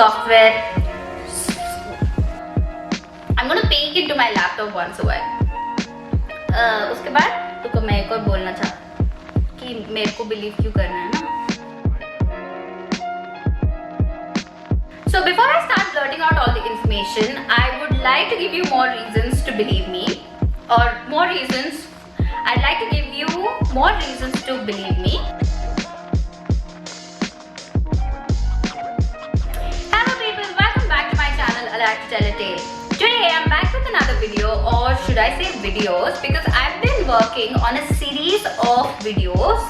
software. I'm gonna peek into my laptop once a while. उसके बाद तो मैं एक और बोलना चाहती कि मेरे को बिलीव क्यों करना है ना. So before I start blurting out all the information, I would like to give you more reasons to believe me, or more reasons. I'd like to give you more reasons to believe me. Hello people, welcome back to my channel I Like to Tell a Tale. Today I'm back with another video, or should I say videos, because I've been working on a series of videos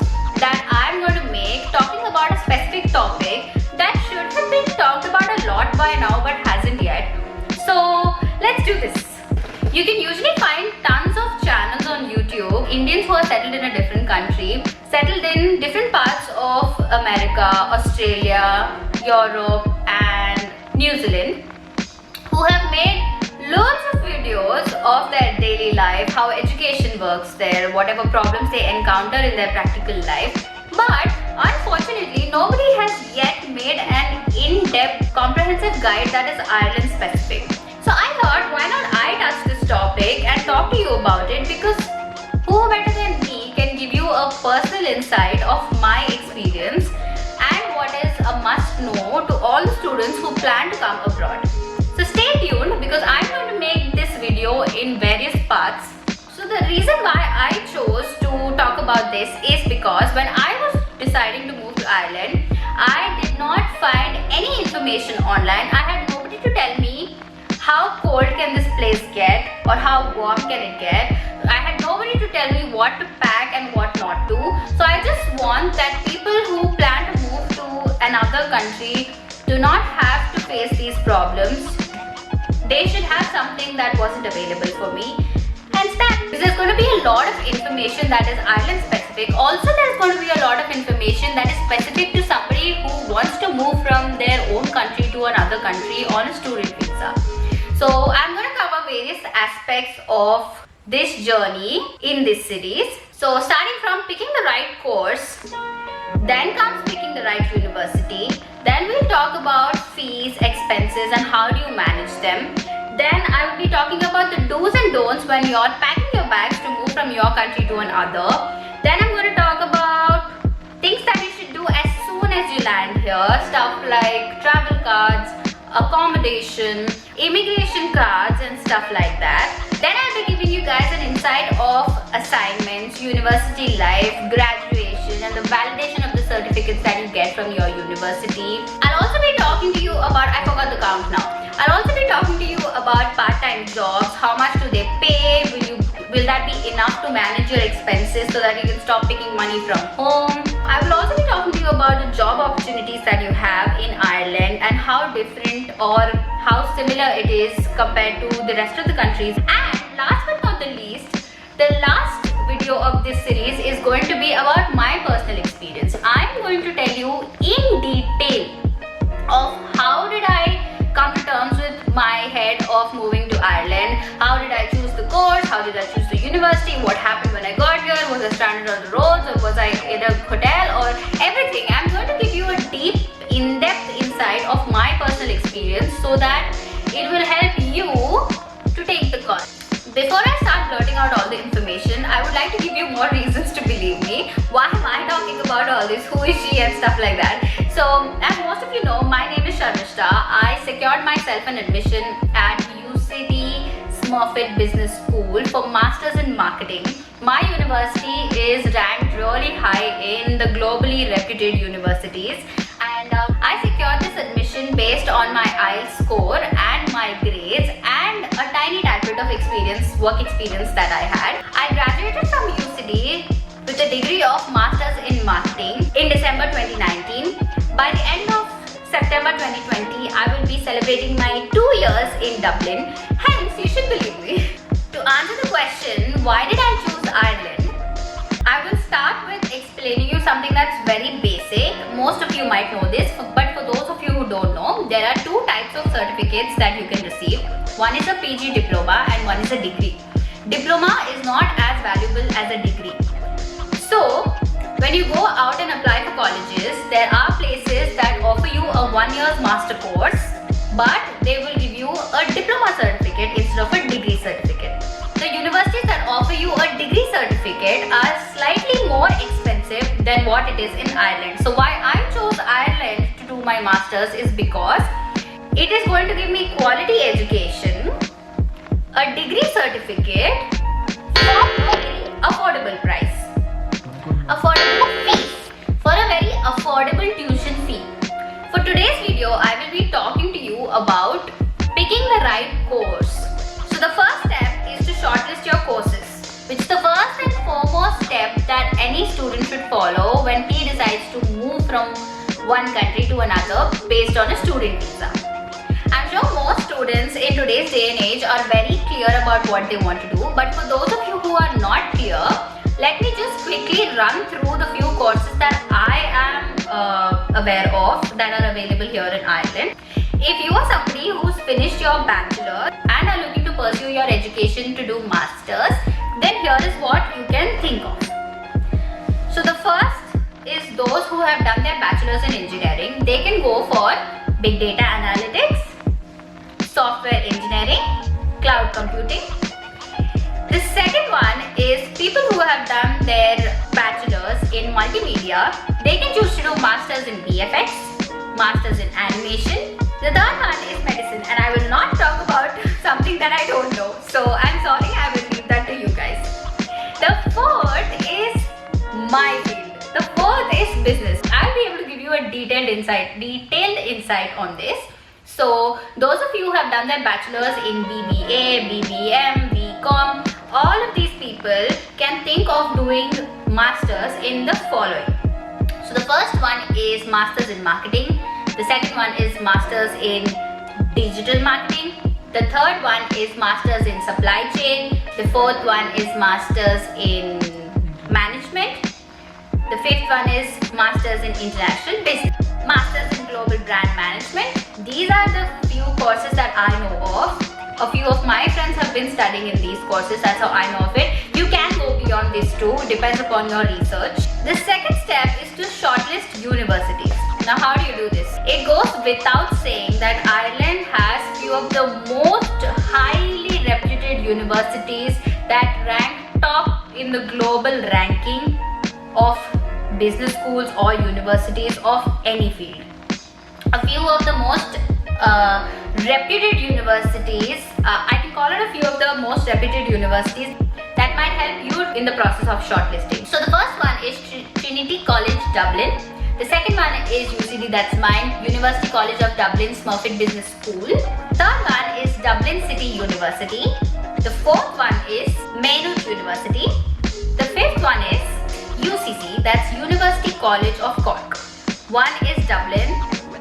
that I'm going to make talking about a specific topic that should have been talked about a lot by now but hasn't yet. So let's do this. You can usually find tons of channels on YouTube, Indians who are settled in a different country, settled in different parts of America, Australia, Europe and New Zealand, who have made loads of videos of their daily life, how education works there, whatever problems they encounter in their practical life. But unfortunately, nobody has yet made an in-depth, comprehensive guide that is Ireland specific. So I thought, why not I touch this topic and talk to you about it, because who better than me can give you a personal insight of my experience and what is a must know to all the students who plan to come abroad. So stay tuned, because I'm going to make this video in various parts. So the reason why I chose to talk about this is because when I was deciding to move to Ireland, I did not find any information online. I had nobody to tell me how cold can this place get or how warm can it get. I had nobody to tell me what to pack and what not to. So I just want that people who plan to move to another country do not have to face these problems. They should have something that wasn't available for me. Hence that, because there's going to be a lot of information that is Ireland specific. Also, there's going to be a lot of information that is specific to somebody who wants to move from their own country to another country on a student visa. So I'm going to cover various aspects of this journey in this series. So starting from picking the right course, then comes picking the right university. Then we'll talk about fees, expenses and how do you manage them. Then I will be talking about the do's and don'ts when you're packing your bags to move from your country to another. Then I'm going to talk about things that you should do as soon as you land here. Stuff like travel cards, accommodation, immigration cards and stuff like that. Then I'll be giving you guys an insight of assignments, university life, graduation and the validation of the certificates that you get from your university. I'll also be talking to you about, I forgot the count now. I'll also be talking to you about part-time jobs. How much do they pay? Will that be enough to manage your expenses so that you can stop picking money from home? I will also be talking to you about the job opportunities that you have in Ireland and how different or how similar it is compared to the rest of the countries. And last but not the least, the last video of this series is going to be about my personal experience. I'm going to tell you in detail of how did I come to terms with my head of moving to Ireland. How did I choose the course? How did I choose the university? What happened when I got here? Was I stranded on the roads or was I in a hotel or everything? I'm going to give you a deep, in-depth insight of my personal experience so that it will help you to take the course. Before I start blurting out all the information, I would like to give you more reasons to believe me. Why am I talking about all this? Who is she and stuff like that? So, as most of you know, my name is Sharmishta. I secured myself an admission at UCD Smurfit Business School for Masters in Marketing. My university is ranked really high in the globally reputed universities. And I secured this admission based on my IELTS score and my grades and a tiny tad bit of work experience that I had. I graduated from UCD with a degree of Masters in Marketing in December 2019. By the end of September 2020, I will be celebrating my 2 years in Dublin. Hence, you should believe me. To answer the question, why did I choose Ireland? I will start with explaining you something that's very basic. Most of you might know this, but for those of you who don't know, there are two types of certificates that you can receive. One is a PG diploma and one is a degree. Diploma is not as valuable as a degree. So, when you go out and apply for colleges, there are places that offer you a 1 year's master course, but they will give you a diploma certificate instead of a degree certificate. The universities that offer you a degree certificate are slightly more expensive than what it is in Ireland. So why I chose Ireland to do my masters is because it is going to give me quality education, a degree certificate for a very affordable price, affordable fees, for a very affordable tuition fee. For today's video, I will be talking to you about picking the right course. So the first step is to shortlist your courses, which is the first and foremost step that any student should follow when he decides to move from one country to another based on a student visa. I'm sure most students in today's day and age are very clear about what they want to do, but for those of you who are not clear, let me just quickly run through the few courses that I am aware of that are available here in Ireland. If you are somebody who's finished your bachelor and are looking to pursue your education to do masters, then here is what you can think of. So the first is those who have done their bachelor's in engineering. They can go for big data analytics, software engineering, cloud computing. The second one is people who have done their bachelor's in multimedia. They can choose to do masters in VFX, masters in animation. The third one is medicine, and I will not talk about something that I don't know. So I'm sorry, I will leave that to you guys. The fourth is my field. The fourth is business. I'll be able to give you a detailed insight on this. So those of you who have done their bachelor's in BBA, BBM, BCom, all of these people can think of doing masters in the following. So the first one is masters in marketing. The second one is masters in digital marketing. The third one is masters in supply chain. The fourth one is masters in management. The fifth one is masters in international business. Masters in global brand management. These are the few courses that I know of. A few of my friends have been studying in these courses. That's how I know of it. You can go beyond this too. Depends upon your research. The second step is to shortlist universities. Now, how do you do this? It goes without saying that Ireland has few of the most highly reputed universities that rank top in the global ranking of business schools or universities of any field. A few of the most reputed universities, I can call it a few of the most reputed universities that might help you in the process of shortlisting. So the first one is Trinity College Dublin. The second one is UCD, that's mine, University College of Dublin Smurfit Business School. Third one is Dublin City University. The fourth one is Maynooth University. The fifth one is UCC, that's University College of Cork. One is Dublin,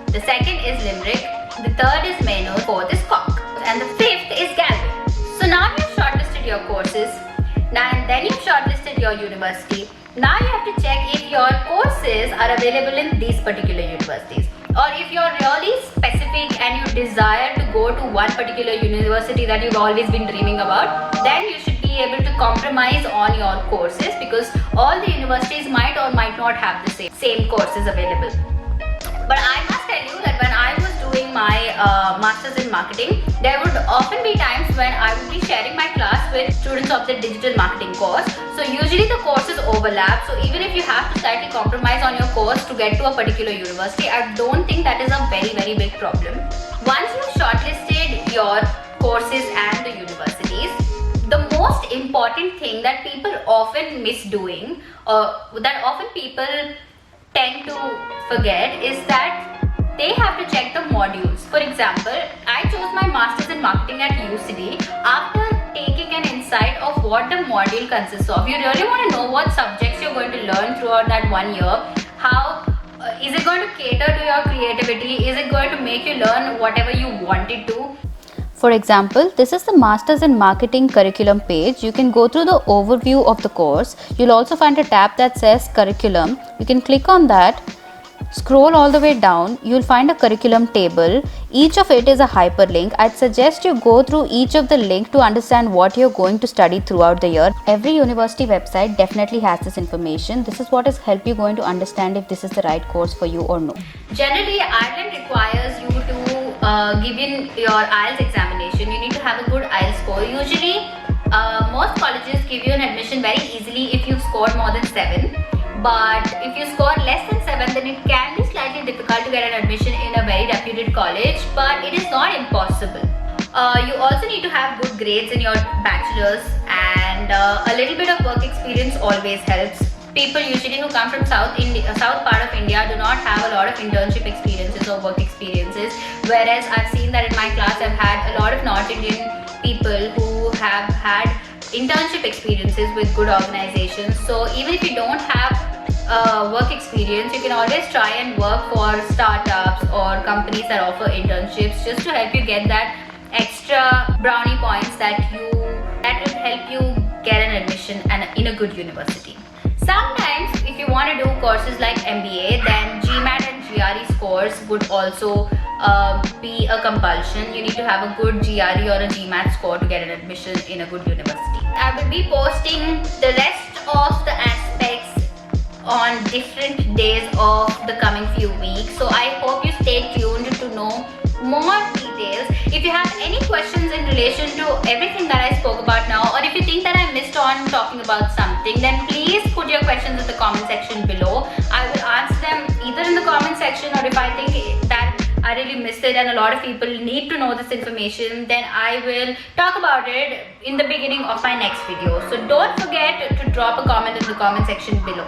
the second is Limerick, the third is Maynooth, fourth is Cork, and the fifth is Galway. So now you've shortlisted your courses, and then you've shortlisted your university. Now you have to check if your courses are available in these particular universities. Or if you're really specific and you desire to go to one particular university that you've always been dreaming about, then you should be able to compromise on your courses, because all the universities might or might not have the same courses available. But I must tell you that when I was doing my masters in marketing, there would often be times when I would be sharing my class with students of the digital marketing course. So usually the courses overlap. So even if you have to slightly compromise on your course to get to a particular university, I don't think that is a very, very big problem. Once you've shortlisted your courses and the universities, the most important thing that people often miss doing, that often people tend to forget, is that they have to check the modules. For example, I chose my masters in marketing at UCD after taking an insight of what the module consists of. You really want to know what subjects you're going to learn throughout that 1 year. How is it going to cater to your creativity? Is it going to make you learn whatever you wanted to? For example, this is the Masters in Marketing curriculum page. You can go through the overview of the course. You'll also find a tab that says curriculum. You can click on that Scroll all the way down, you'll find a curriculum table. Each of it is a hyperlink. I'd suggest you go through each of the link to understand what you're going to study throughout the year. Every university website definitely has this information. This is what has helped you going to understand if this is the right course for you or no. Generally, Ireland requires you to give in your IELTS examination. You need to have a good IELTS score. Usually, most colleges give you an admission very easily if you've scored more than 7. But if you score less than 7, then it can be slightly difficult to get an admission in a very reputed college, but it is not impossible. You also need to have good grades in your bachelor's, and a little bit of work experience always helps. People usually who come from south part of India do not have a lot of internship experiences or work experiences, whereas I've seen that in my class I've had a lot of North Indian people who have had internship experiences with good organizations. So even if you don't have work experience, you can always try and work for startups or companies that offer internships, just to help you get that extra brownie points that will help you get an admission in a good university. Sometimes if you want to do courses like MBA, then GMAT and GRE scores would also be a compulsion. You need to have a good GRE or a GMAT score to get an admission in a good university. I will be posting the rest of the aspects on different days of the coming few weeks, so I hope you stay tuned to know more details. If you have any questions in relation to everything that I spoke about now, or if you think that I missed on talking about something, then please put your questions in the comment section below. I will answer them either in the comment section, or if I think that I really missed it and a lot of people need to know this information, then I will talk about it in the beginning of my next video. So don't forget to drop a comment in the comment section below.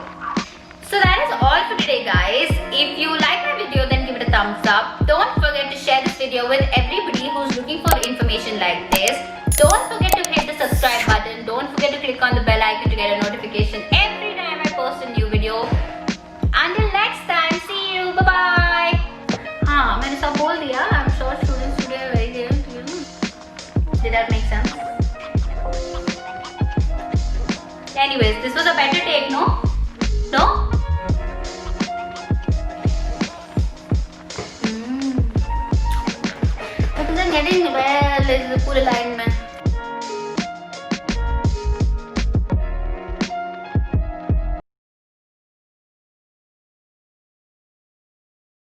So that is all for today, guys. If you like my video, then give it a thumbs up. Don't forget to share this video with everybody who's looking for information like this. Don't forget to hit the subscribe button. Don't forget to click on the bell icon to get a notification every time I post a new video. Until next time, see you. Bye bye. हाँ, मैंने सब बोल दिया. I'm sure students today are very good. Did that make sense? Anyways, this was a better take, no? No? Getting well is the full alignment.